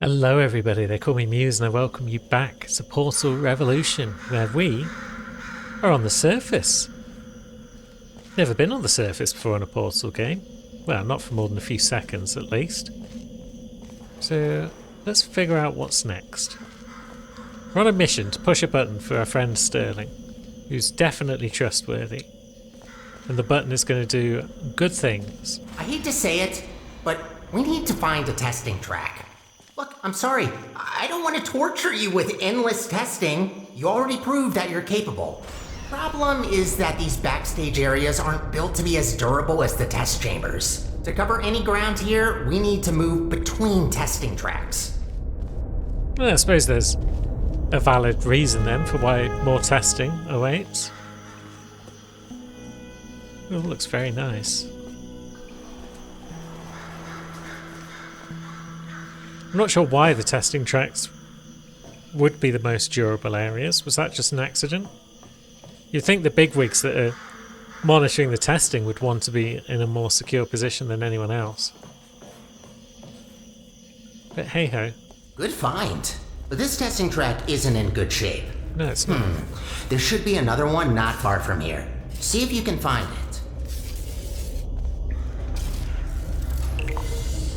Hello everybody, they call me Muse and I welcome you back to Portal Revolution, where we are on the surface. Never been on the surface before in a Portal game. Well, not for more than a few seconds at least. So let's figure out what's next. We're on a mission to push a button for our friend Sterling, who's definitely trustworthy. And the button is going to do good things. I hate to say it, but we need to find a testing track. Look, I'm sorry. I don't want to torture you with endless testing. You already proved that you're capable. Problem is that these backstage areas aren't built to be as durable as the test chambers. To cover any ground here, we need to move between testing tracks. Well, I suppose there's a valid reason then for why more testing awaits. Oh, looks very nice. I'm not sure why the testing tracks would be the most durable areas. Was that just an accident? You'd think the bigwigs that are monitoring the testing would want to be in a more secure position than anyone else. But hey ho. Good find. But this testing track isn't in good shape. No, it's not. There should be another one not far from here. See if you can find it.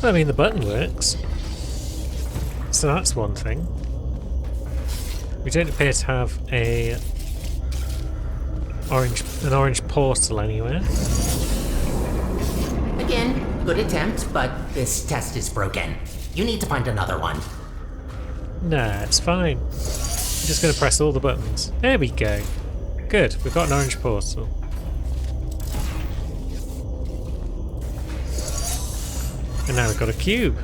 I mean, the button works. So that's one thing. We don't appear to have an orange portal anywhere. Again, good attempt, but this test is broken. You need to find another one. Nah, it's fine. I'm just going to press all the buttons. There we go. Good, we've got an orange portal. And now we've got a cube.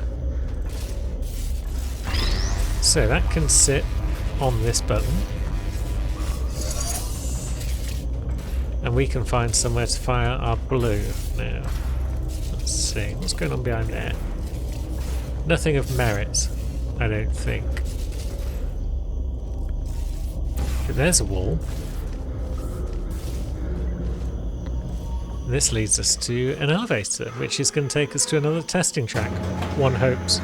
So that can sit on this button. And we can find somewhere to fire our blue now. Let's see, what's going on behind there? Nothing of merit, I don't think. But there's a wall. And this leads us to an elevator, which is going to take us to another testing track. One hopes.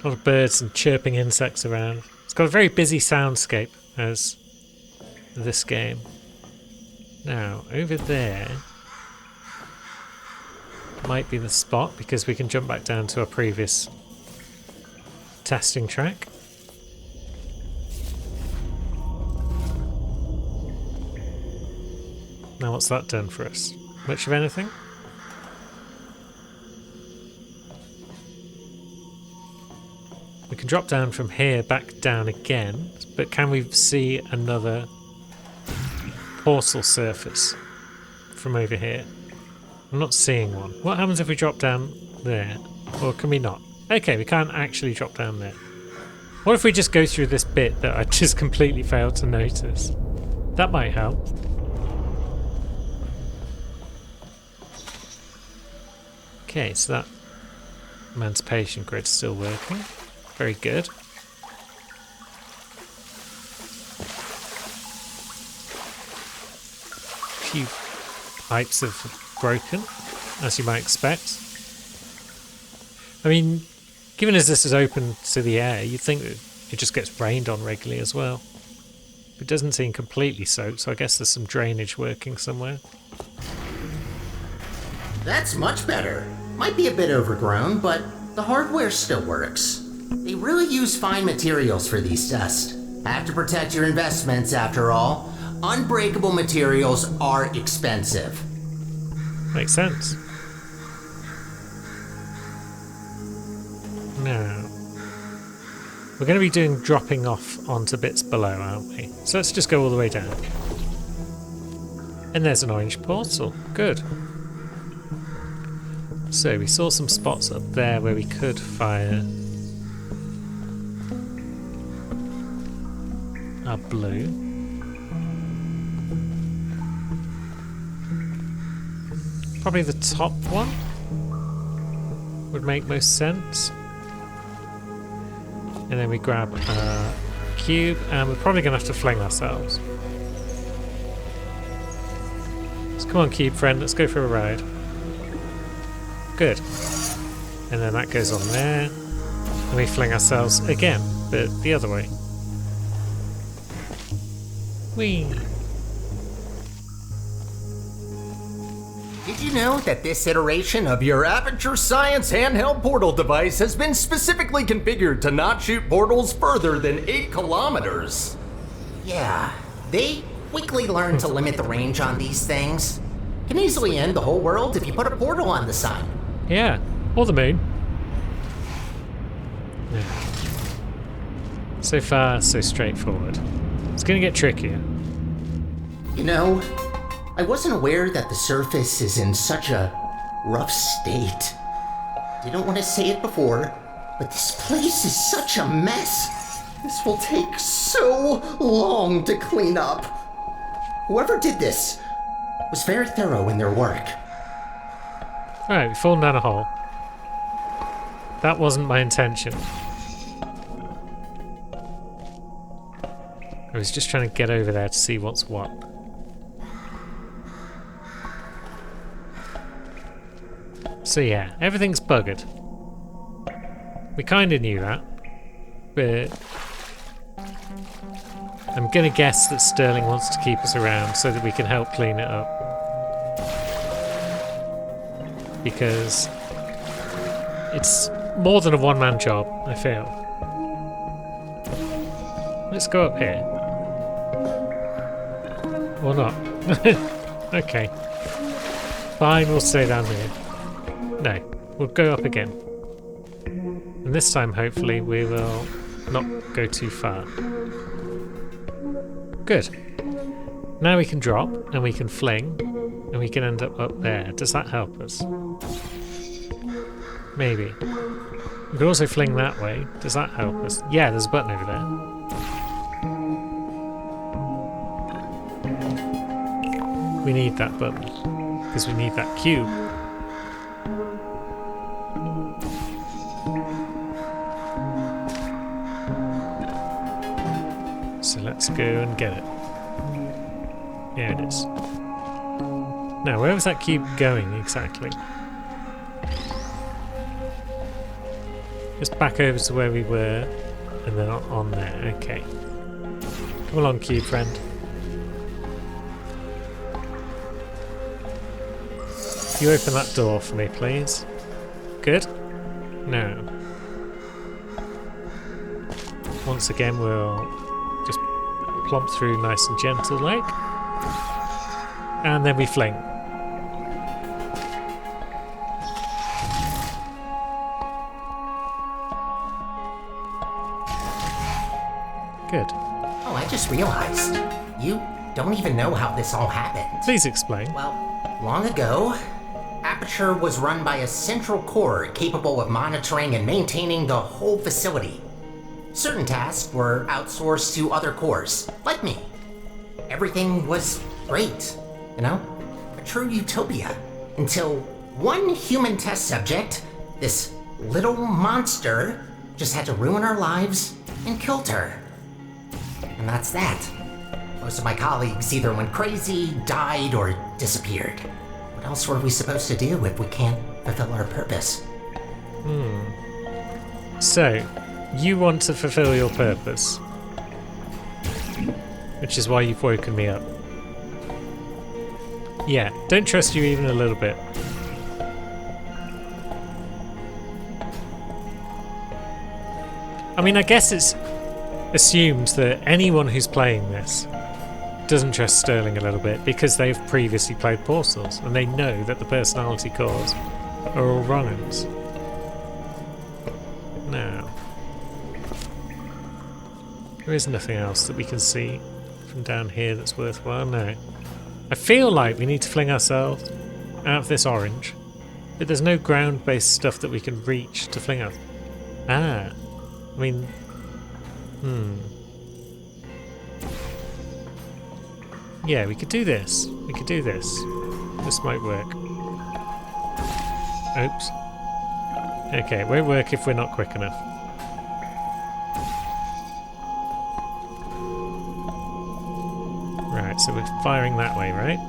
A lot of birds and chirping insects around. It's got a very busy soundscape as this game. Now, over there might be the spot because we can jump back down to our previous testing track. Now what's that done for us? Much of anything? We can drop down from here back down again, but can we see another portal surface from over here? I'm not seeing one. What happens if we drop down there? Or can we not? Okay, we can't actually drop down there. What if we just go through this bit that I just completely failed to notice? That might help. Okay, so that emancipation grid's still working. Very good. A few pipes have broken, as you might expect. I mean, given as this is open to the air, you'd think that it just gets rained on regularly as well. It doesn't seem completely soaked, so I guess there's some drainage working somewhere. That's much better. Might be a bit overgrown, but the hardware still works. They really use fine materials for these tests. Have to protect your investments after all. Unbreakable materials are expensive. Makes sense. Now, we're going to be doing dropping off onto bits below, aren't we? So let's just go all the way down. And there's an orange portal. Good. So we saw some spots up there where we could fire our blue. Probably the top one would make most sense. And then we grab a cube and we're probably going to have to fling ourselves. So come on cube friend, let's go for a ride. Good. And then that goes on there. And we fling ourselves again, but the other way. Whee! Did you know that this iteration of your Aperture Science handheld portal device has been specifically configured to not shoot portals further than 8 kilometers? Yeah, they quickly learned to limit the range on these things. Can easily end the whole world if you put a portal on the sun. Yeah, or the moon. Yeah. So far, so straightforward. It's gonna get trickier. You know, I wasn't aware that the surface is in such a rough state. Didn't want to say it before, but this place is such a mess. This will take so long to clean up. Whoever did this was very thorough in their work. Alright, we've fallen down a hole. That wasn't my intention. I was just trying to get over there to see what's what. So yeah, everything's buggered. We kind of knew that, but I'm gonna guess that Sterling wants to keep us around so that we can help clean it up. Because it's more than a one-man job, I feel. Let's go up here. Or not. Okay. Fine, we'll stay down here. No, we'll go up again. And this time, hopefully, we will not go too far. Good. Now we can drop, and we can fling, and we can end up there. Does that help us? Maybe. We could also fling that way. Does that help us? Yeah, there's a button over there. We need that button, because we need that cube. So let's go and get it. Here it is. Now, where was that cube going exactly? Just back over to where we were, and then on there. Okay. Come along, cube friend. You open that door for me, please. Good. Now, once again, we'll just plump through nice and gentle like, and then we fling. Good. Oh, I just realized. You don't even know how this all happened. Please explain. Well, long ago, Aperture was run by a central core capable of monitoring and maintaining the whole facility. Certain tasks were outsourced to other cores, like me. Everything was great, you know? A true utopia. Until one human test subject, this little monster, just had to ruin our lives and killed her. And that's that. Most of my colleagues either went crazy, died, or disappeared. What else were we supposed to do if we can't fulfill our purpose? So, you want to fulfill your purpose. Which is why you've woken me up. Yeah, don't trust you even a little bit. I mean, I guess it's assumed that anyone who's playing this doesn't trust Sterling a little bit because they've previously played Portals and they know that the personality cores are all wrong-uns. Now, there is nothing else that we can see from down here that's worthwhile. No. I feel like we need to fling ourselves out of this orange, but there's no ground-based stuff that we can reach to fling out. I mean, yeah, we could do this. We could do this. This might work. Oops. Okay, it won't work if we're not quick enough. Right, so we're firing that way, right?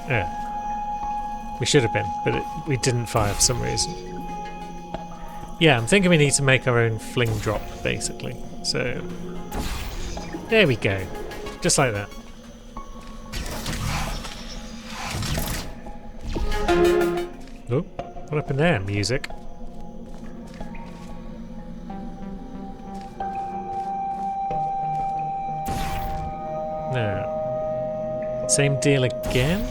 Yeah. We should have been, but we didn't fire for some reason. Yeah, I'm thinking we need to make our own fling drop, basically. So, there we go. Just like that. Oh, what happened there? Music. No. Same deal again?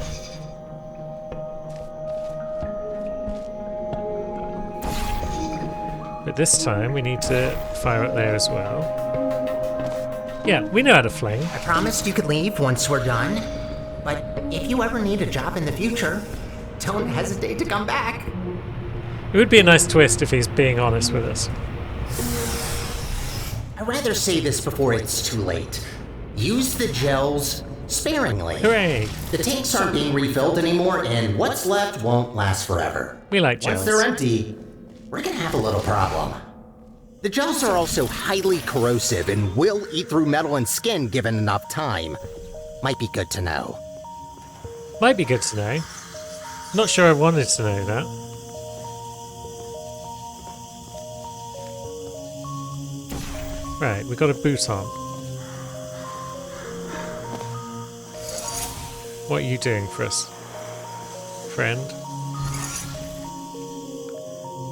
But this time we need to fire up there as well. Yeah, we know how to fling. I promised you could leave once we're done. But if you ever need a job in the future, don't hesitate to come back. It would be a nice twist if he's being honest with us. I'd rather say this before it's too late. Use the gels sparingly. Hooray! The tanks aren't being refilled anymore, and what's left won't last forever. We like gels. Once they're empty, we're gonna have a little problem. The gels are also highly corrosive and will eat through metal and skin given enough time. Might be good to know. Might be good to know. Not sure I wanted to know that. Right, we got a boot on. What are you doing for us, friend?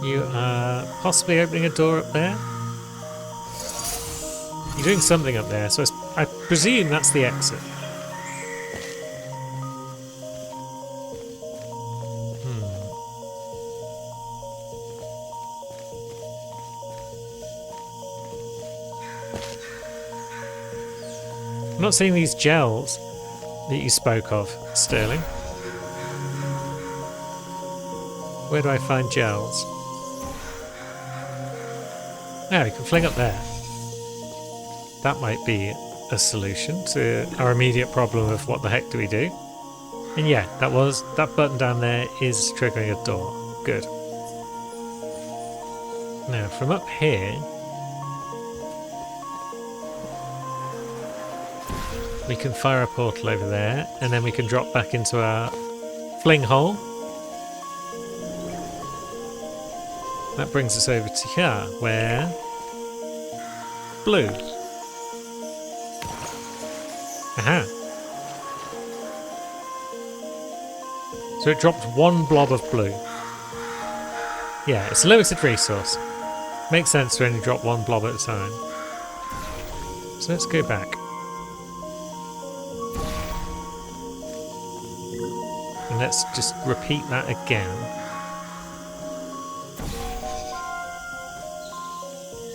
You are possibly opening a door up there? You're doing something up there, so I presume that's the exit. I'm not seeing these gels that you spoke of, Sterling. Where do I find gels? Now we can fling up there. That might be a solution to our immediate problem of what the heck do we do. And yeah, that button down there is triggering a door. Good. Now from up here, we can fire a portal over there, and then we can drop back into our fling hole. That brings us over to here, where blue. Aha. So it dropped one blob of blue. Yeah, it's a limited resource. Makes sense to only drop one blob at a time. So let's go back. And let's just repeat that again.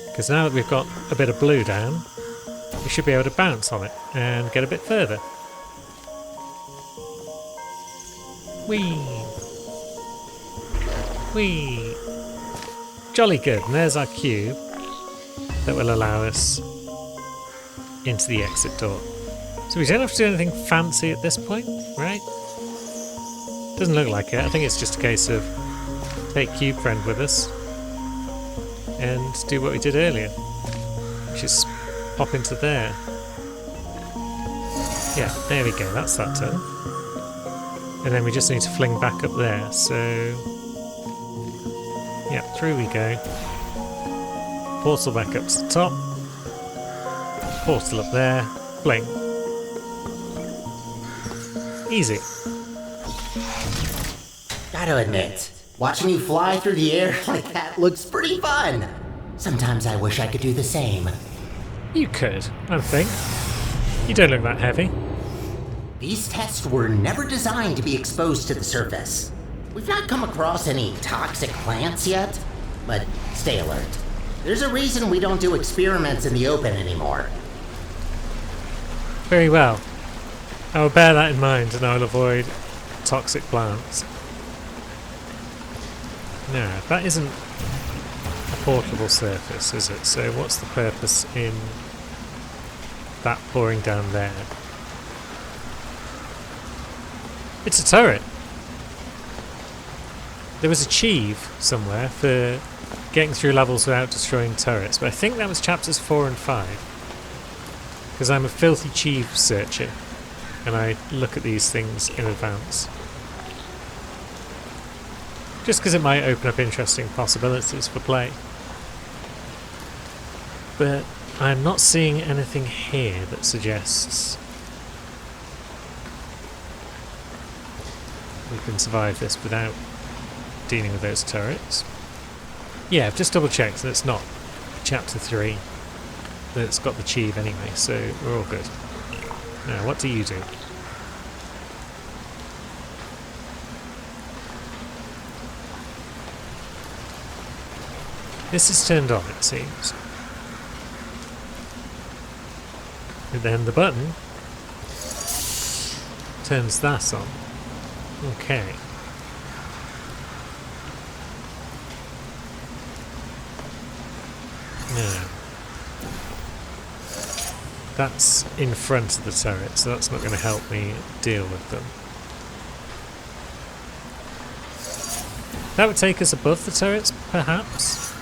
Because now that we've got a bit of blue down, we should be able to bounce on it and get a bit further. Whee! Whee! Jolly good. And there's our cube that will allow us into the exit door. So we don't have to do anything fancy at this point, right? Doesn't look like it. I think it's just a case of take Cube Friend with us and do what we did earlier. Just pop into there. Yeah, there we go. That's that done. And then we just need to fling back up there. So, yeah, through we go. Portal back up to the top. Portal up there. Fling. Easy. Gotta admit, watching you fly through the air like that looks pretty fun. Sometimes I wish I could do the same. You could, I think. You don't look that heavy. These tests were never designed to be exposed to the surface. We've not come across any toxic plants yet, but stay alert. There's a reason we don't do experiments in the open anymore. Very well. I will bear that in mind and I will avoid toxic plants. No, that isn't a portable surface, is it? So what's the purpose in that pouring down there? It's a turret. There was a Achieve somewhere for getting through levels without destroying turrets, but I think that was chapters 4 and 5. Because I'm a filthy Achieve searcher, and I look at these things in advance. Just because it might open up interesting possibilities for play. But I'm not seeing anything here that suggests we can survive this without dealing with those turrets. Yeah, I've just double checked that it's not chapter 3 that's got the Chieve anyway, so we're all good. Now, what do you do? This is turned on, it seems. And then the button turns that on. Okay. Now, that's in front of the turret, so that's not going to help me deal with them. That would take us above the turrets, perhaps?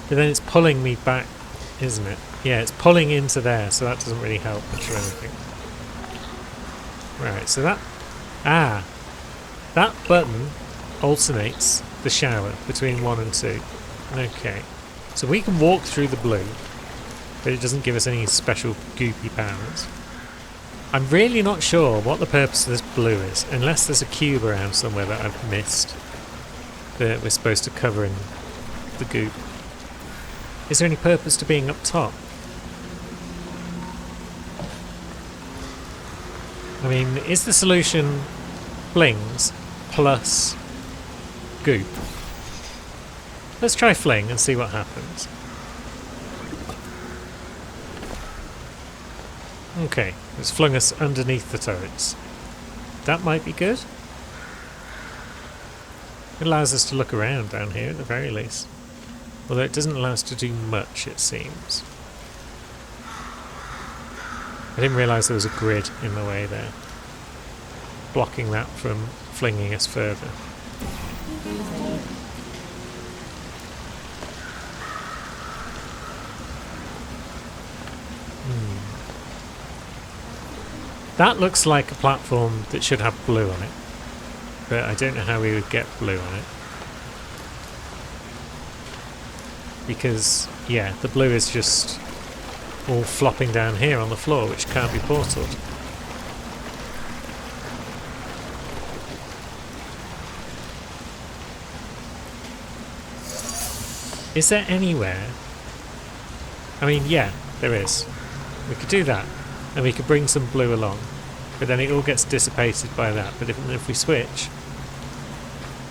But then it's pulling me back, isn't it? Yeah, it's pulling into there, so that doesn't really help much or anything. Right, so that... Ah! That button alternates the shower between 1 and 2. Okay. So we can walk through the blue, but it doesn't give us any special goopy powers. I'm really not sure what the purpose of this blue is, unless there's a cube around somewhere that I've missed that we're supposed to cover in the goop. Is there any purpose to being up top? I mean, is the solution flings plus goop? Let's try fling and see what happens. Okay, it's flung us underneath the turrets. That might be good. It allows us to look around down here at the very least. Although it doesn't allow us to do much, it seems. I didn't realise there was a grid in the way there, blocking that from flinging us further. That looks like a platform that should have blue on it, but I don't know how we would get blue on it. Because, yeah, the blue is just all flopping down here on the floor, which can't be portaled. Is there anywhere? I mean, yeah, there is. We could do that, and we could bring some blue along, but then it all gets dissipated by that. But if we switch,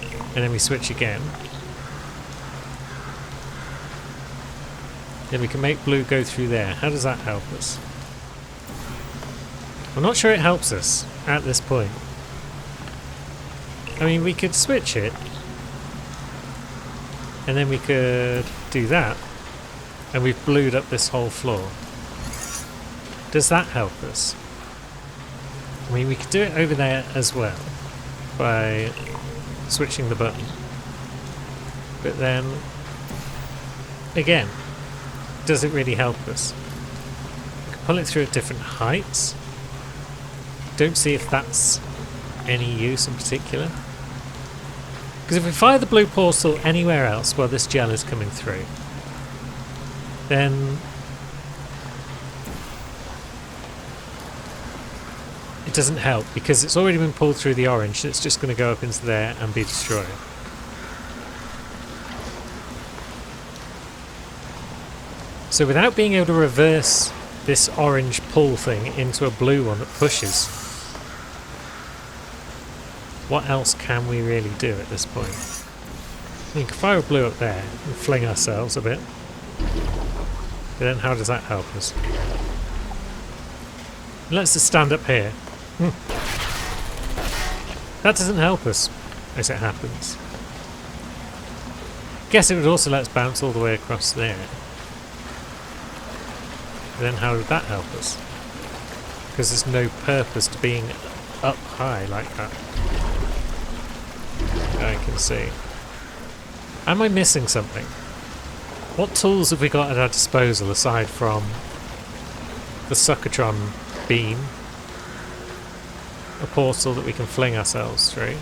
and then we switch again, then we can make blue go through there. How does that help us? I'm not sure it helps us at this point. I mean, we could switch it, and then we could do that, and we've blued up this whole floor. Does that help us? I mean, we could do it over there as well by switching the button. But then, again, does it really help us? We can pull it through at different heights. Don't see if that's any use in particular. Because if we fire the blue portal anywhere else while this gel is coming through, then it doesn't help, because it's already been pulled through the orange, so it's just going to go up into there and be destroyed. So without being able to reverse this orange pull thing into a blue one that pushes, what else can we really do at this point? We can fire a blue up there and fling ourselves a bit. But then how does that help us? Let's just stand up here. That doesn't help us, as it happens. Guess it would also let us bounce all the way across there. But then how would that help us? Because there's no purpose to being up high like that. I can see. Am I missing something? What tools have we got at our disposal aside from the Suckatron beam a portal that we can fling ourselves through.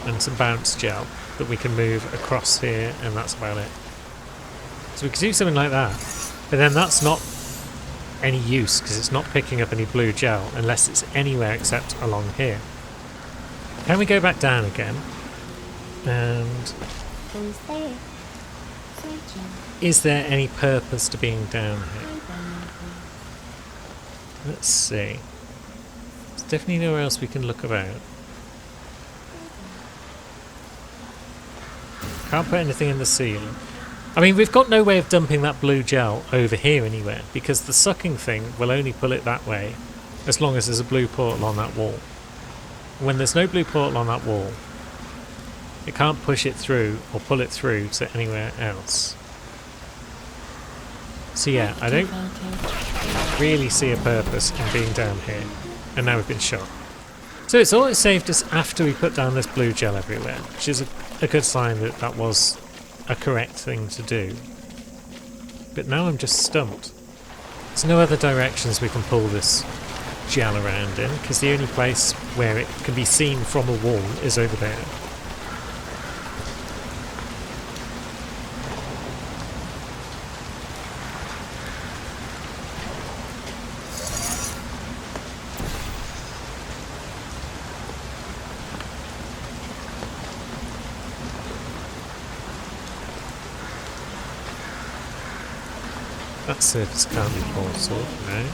And some bounce gel that we can move across here, and that's about it. So we could do something like that. But then that's not any use, because it's not picking up any blue gel unless it's anywhere except along here. Can we go back down again? And Who's there? Searching. is there any purpose to being down here? Let's see. There's definitely nowhere else we can look about. Can't put anything in the ceiling. I mean, we've got no way of dumping that blue gel over here anywhere, because the sucking thing will only pull it that way as long as there's a blue portal on that wall. When there's no blue portal on that wall, it can't push it through or pull it through to anywhere else. So yeah, I don't really see a purpose in being down here. And now we've been shot. So it's always saved us after we put down this blue gel everywhere, which is a good sign that that was a correct thing to do. But now I'm just stumped. There's no other directions we can pull this gel around in, because the only place where it can be seen from a wall is over there. That surface can't be portal, no.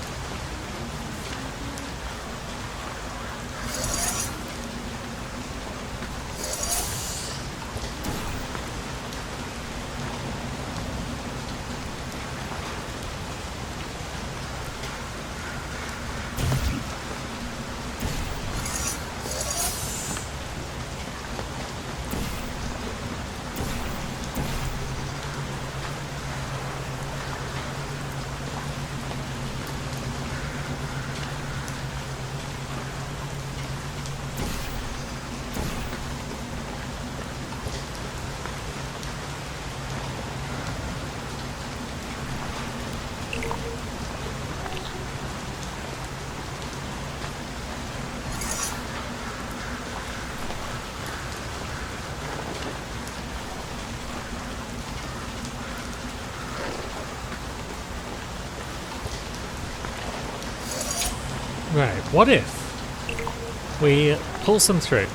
Right, what if we pull some through?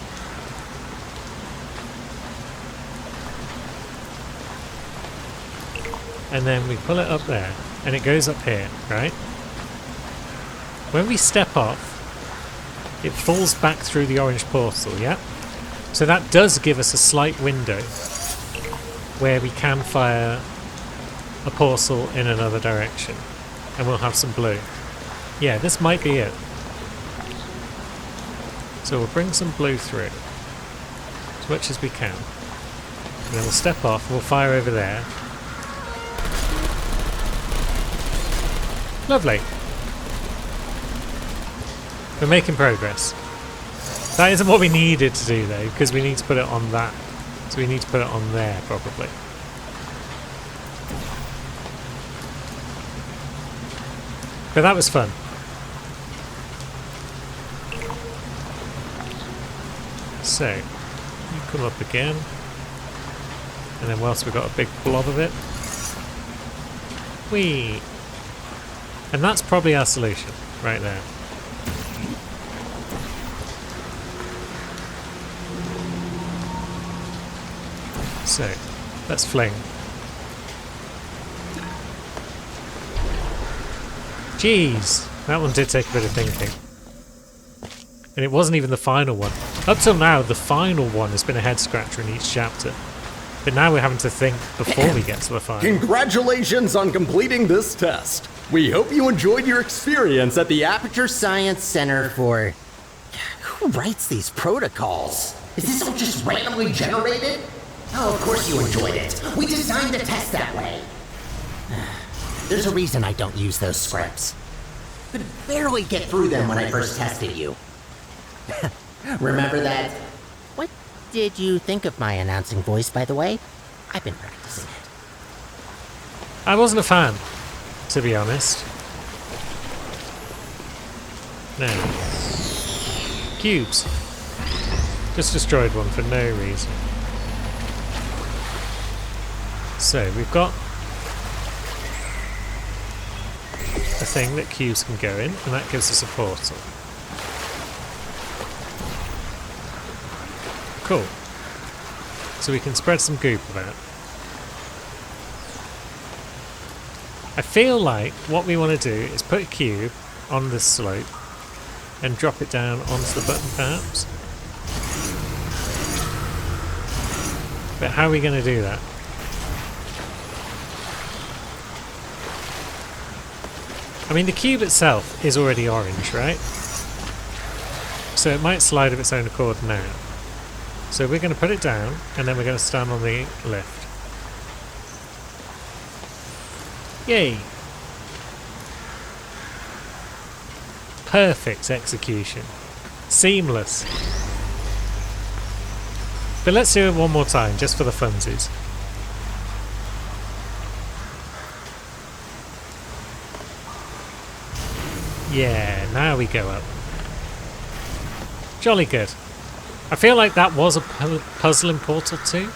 And then we pull it up there, and it goes up here, right? When we step off, it falls back through the orange portal, yeah? So that does give us a slight window where we can fire a portal in another direction, and we'll have some blue. Yeah, this might be it. So we'll bring some blue through, as much as we can. And then we'll step off, we'll fire over there. Lovely. We're making progress. That isn't what we needed to do though, because we need to put it on that. So we need to put it on there, probably. But that was fun. So, you come up again. And then whilst we've got a big blob of it. Whee! And that's probably our solution, right there. So, let's fling. Jeez, that one did take a bit of thinking. And it wasn't even the final one. Up till now, the final one has been a head scratcher in each chapter. But now we're having to think before we get to the final. Congratulations on completing this test. We hope you enjoyed your experience at the Aperture Science Center for... Who writes these protocols? Is this all just randomly generated? Oh, of course you enjoyed it. We designed the test that way. There's a reason I don't use those scripts. Could barely get through them when I first tested you. Remember that? What did you think of my announcing voice, by the way? I've been practicing it. I wasn't a fan, to be honest. No. cubes. Just destroyed one for no reason. So we've got a thing that cubes can go in, and that gives us a portal. Cool. So we can spread some goop about. I feel like what we want to do is put a cube on this slope and drop it down onto the button perhaps. But how are we going to do that? I mean, the cube itself is already orange, right? So it might slide of its own accord now. So we're going to put it down, and then we're going to stand on the lift. Yay! Perfect execution. Seamless. But let's do it one more time, just for the funsies. Yeah, now we go up. Jolly good. I feel like that was a puzzle in Portal 2.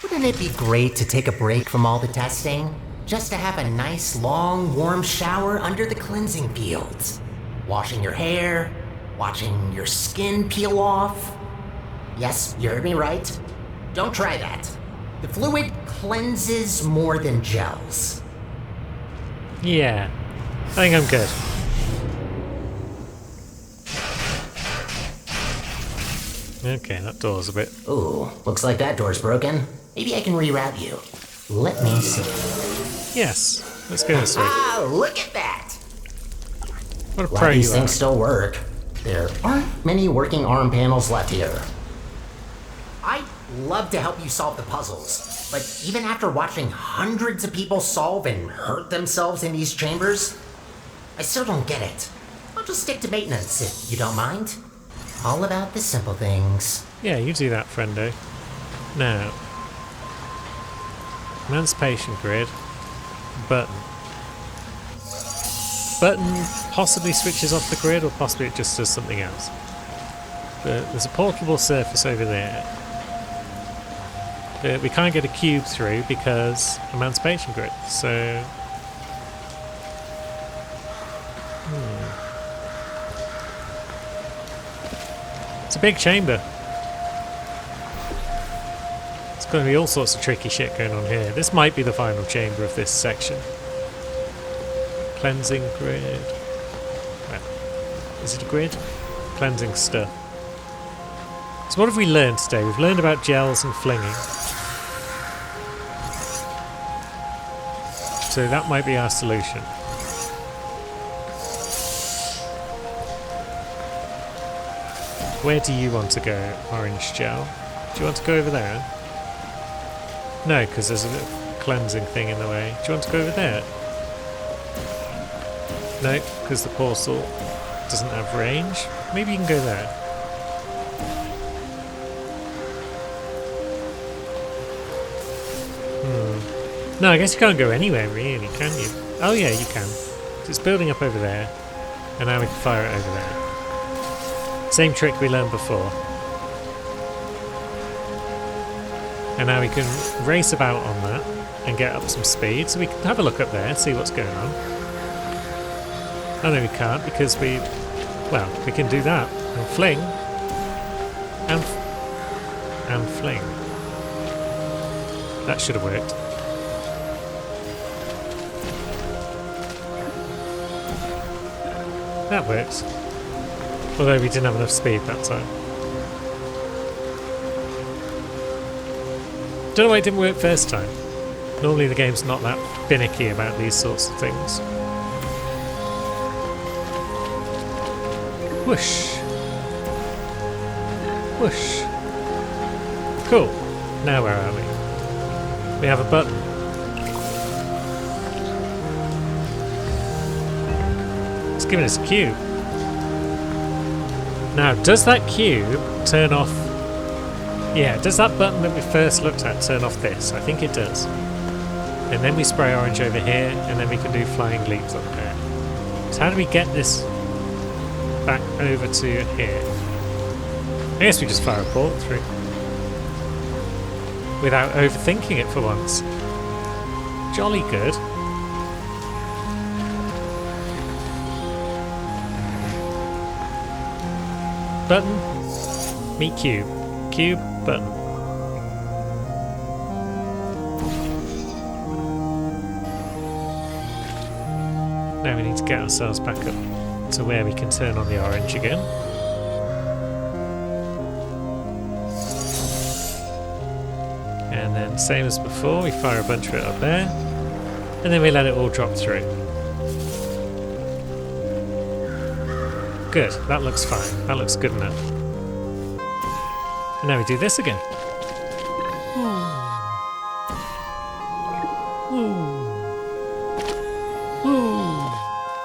Wouldn't it be great to take a break from all the testing? Just to have a nice, long, warm shower under the cleansing fields. Washing your hair, watching your skin peel off. Yes, you heard me right. Don't try that. The fluid cleanses more than gels. Yeah, I think I'm good. Okay, that door's a bit... Ooh, looks like that door's broken. Maybe I can reroute you. Let me see. Yes, let's go this way. Ah, look at that! What a Glad pro these you are. things still work. There aren't many working arm panels left here. I'd love to help you solve the puzzles, but even after watching hundreds of people solve and hurt themselves in these chambers, I still don't get it. I'll just stick to maintenance if you don't mind. All about the simple things. Yeah, you do that, friendo. Now, emancipation grid, button. Button possibly switches off the grid, or possibly it just does something else. But there's a portable surface over there. But we can't get a cube through because emancipation grid. So, it's a big chamber. It's going to be all sorts of tricky shit going on here. This might be the final chamber of this section. Cleansing grid. Well, is it a grid? Cleansing stuff. So what have we learned today? We've learned about gels and flinging. So that might be our solution. Where do you want to go, orange gel? Do you want to go over there? No, because there's a cleansing thing in the way. Do you want to go over there? No, because the portal doesn't have range. Maybe you can go there. No, I guess you can't go anywhere really, can you? Oh yeah, you can. So it's building up over there, and now we can fire it over there. Same trick we learned before. And now we can race about on that and get up some speed, so we can have a look up there and see what's going on. Oh no, we can't because we can do that and fling and fling. That should have worked. That works. Although we didn't have enough speed that time. Don't know why it didn't work first time. Normally the game's not that finicky about these sorts of things. Whoosh. Whoosh. Cool. Now where are we? We have a button. It's giving us a cube. Now, does that cube turn off... Yeah, does that button that we first looked at turn off this? I think it does. And then we spray orange over here, and then we can do flying leaps up there. So how do we get this back over to here. I guess we just fire a portal through. Without overthinking it for once. Jolly good. Button. Meet cube. Cube. Button. Now we need to get ourselves back up to where we can turn on the orange again. And then same as before, we fire a bunch of it up there. And then we let it all drop through. Good, that looks fine. That looks good enough. And now we do this again.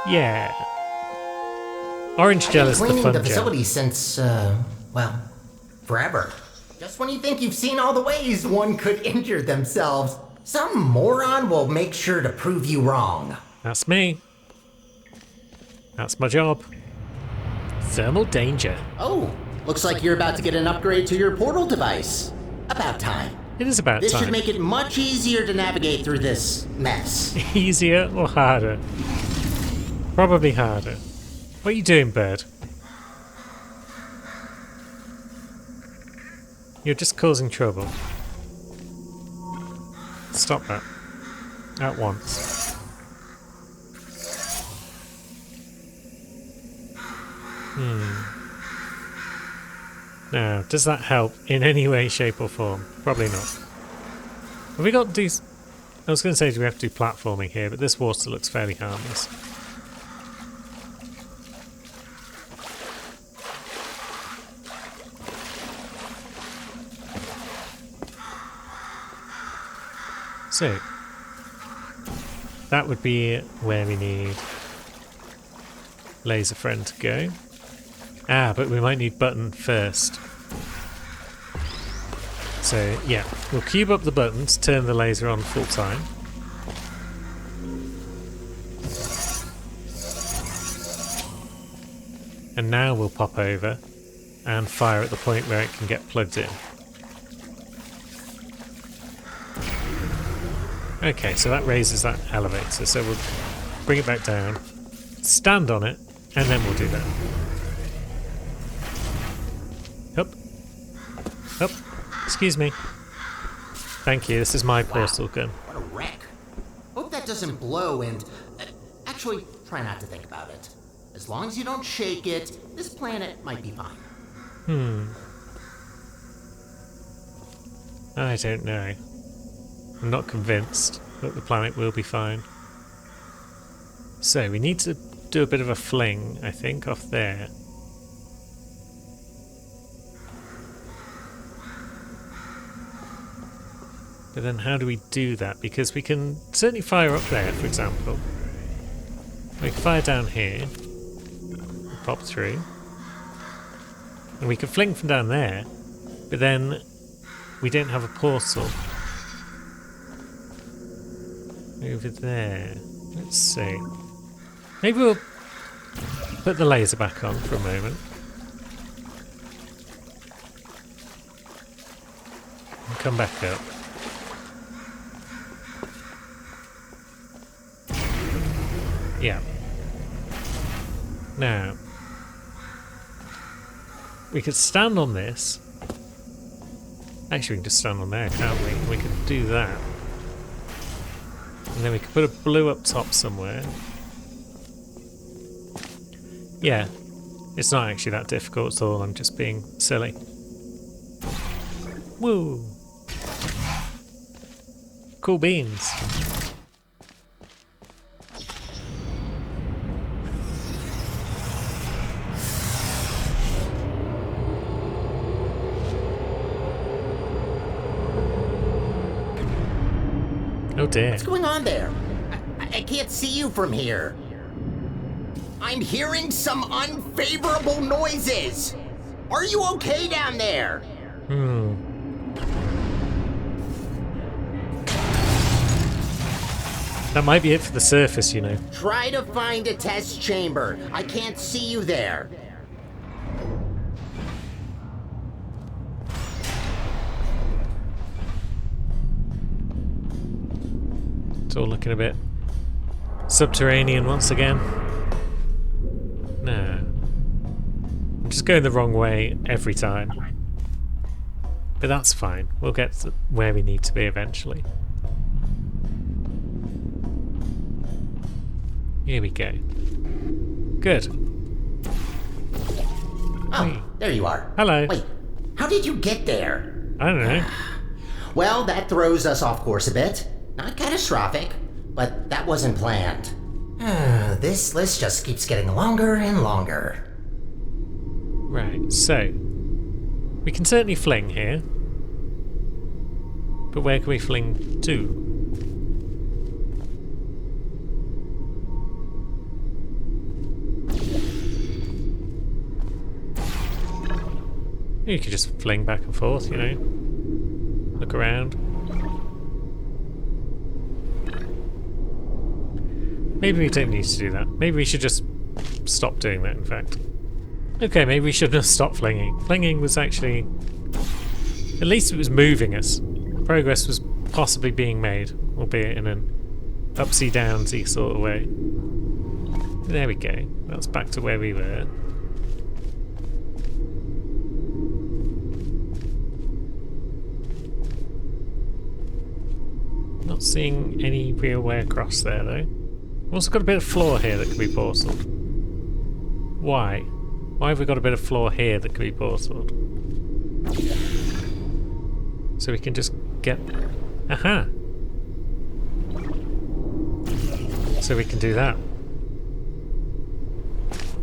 Yeah. Orange gel is the Cleaning fun the gel. facility since, well, forever. Just when you think you've seen all the ways one could injure themselves, some moron will make sure to prove you wrong. That's me. That's my job. Thermal danger. Oh, looks like you're about to get an upgrade to your portal device. About time. It is about This time. should make it much easier to navigate through this mess. Easier or harder? Probably harder. What are you doing, bird? You're just causing trouble. Stop that. At once. Now, does that help in any way, shape or form? Probably not. Have we got to do... I was going to say, do we have to do platforming here, but this water looks fairly harmless. So, that would be where we need Laser Friend to go. Ah, but we might need Button first. So, yeah, we'll cube up the buttons, turn the laser on full time. And now we'll pop over and fire at the point where it can get plugged in. Okay, so that raises that elevator, so we'll bring it back down, stand on it, and then we'll do that. Up. Up. Excuse me. Thank you, this is my portal gun. What a wreck. Hope that doesn't blow and... actually, try not to think about it. As long as you don't shake it, this planet might be fine. I don't know. I'm not convinced that the planet will be fine. So, we need to do a bit of a fling, I think, off there. But then how do we do that? Because we can certainly fire up there, for example. We can fire down here. Pop through. And we can fling from down there. But then we don't have a portal. Over there. Let's see. Maybe we'll put the laser back on for a moment. And come back up. Yeah. Now, we could stand on this. Actually, we can just stand on there, can't we? We could do that. And then we could put a blue up top somewhere. Yeah. It's not actually that difficult at all, I'm just being silly. Woo! Cool beans. Oh dear. What's going on there? I can't see you from here. I'm hearing some unfavorable noises. Are you okay down there? That might be it for the surface, you know. Try to find a test chamber. I can't see you there. all looking a bit subterranean once again. No. I'm just going the wrong way every time. But that's fine. We'll get to where we need to be eventually. Here we go. Good. Oh, Wait. there you are. Hello. Wait, how did you get there? I don't know. Well, that throws us off course a bit. Not catastrophic, but that wasn't planned. This list just keeps getting longer and longer. Right, so we can certainly fling here. But where can we fling to? You could just fling back and forth, you know. Look around. Maybe we don't need to do that. Maybe we should just stop doing that, in fact. Okay, maybe we should have stopped flinging. Flinging was actually... At least it was moving us. Progress was possibly being made, albeit in an upsy-downsy sort of way. There we go. That's back to where we were. Not seeing any real way across there, though. We've also got a bit of floor here that can be portaled. Why? Why have we got a bit of floor here that can be portaled? So we can just get... Aha! So we can do that.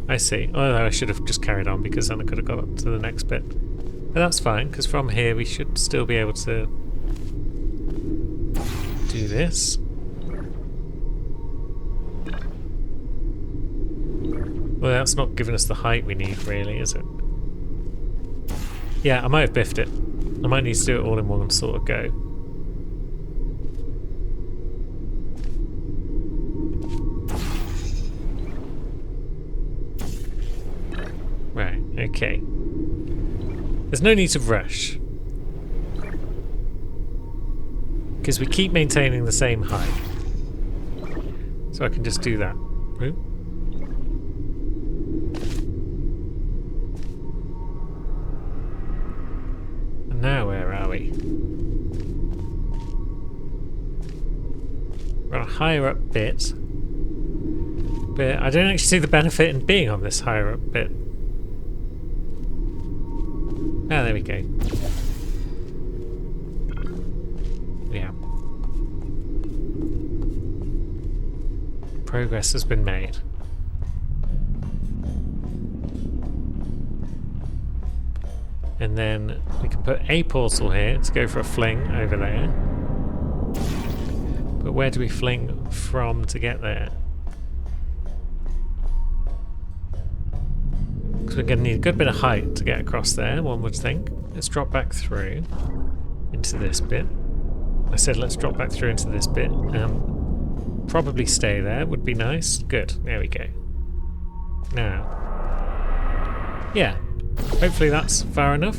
I see. Although I should have just carried on because then I could have got up to the next bit. But that's fine, because from here we should still be able to do this. Well, that's not giving us the height we need, really, is it? Yeah, I might have biffed it. I might need to do it all in one sort of go. Right, okay. There's no need to rush. Because we keep maintaining the same height. So I can just do that. Oop. And now where are we? We're on a higher up bit. But I don't actually see the benefit in being on this higher up bit. Ah, there we go. Yeah. Progress has been made. And then we can put a portal here to go for a fling over there. But where do we fling from to get there? Because we're going to need a good bit of height to get across there, one would think. Let's drop back through into this bit. I said let's drop back through into this bit. Probably stay there would be nice. Good, there we go. Now, yeah, hopefully that's far enough.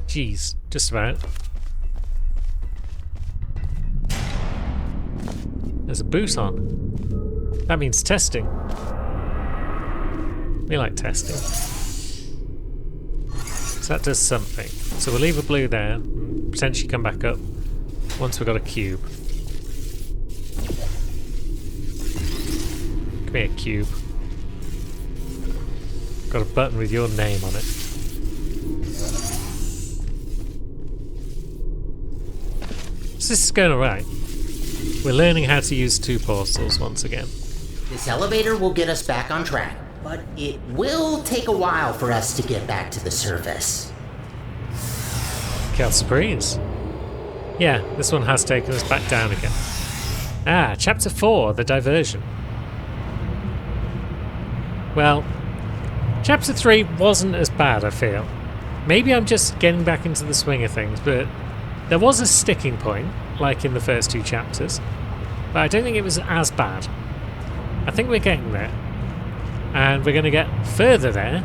Jeez, just about. There's a boot on. That means testing. We like testing. So that does something. So we'll leave a blue there and potentially come back up once we've got a cube. Come here, cube. Got a button with your name on it. So this is going alright. We're learning how to use two portals once again. This elevator will get us back on track, but it will take a while for us to get back to the surface. Cal surprise. Yeah, this one has taken us back down again. Ah, Chapter 4, The Diversion. Well, Chapter 3 wasn't as bad, I feel. Maybe I'm just getting back into the swing of things, but there was a sticking point, like in the first two chapters, but I don't think it was as bad. I think we're getting there, and we're going to get further there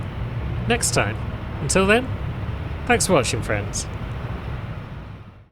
next time. Until then, thanks for watching, friends.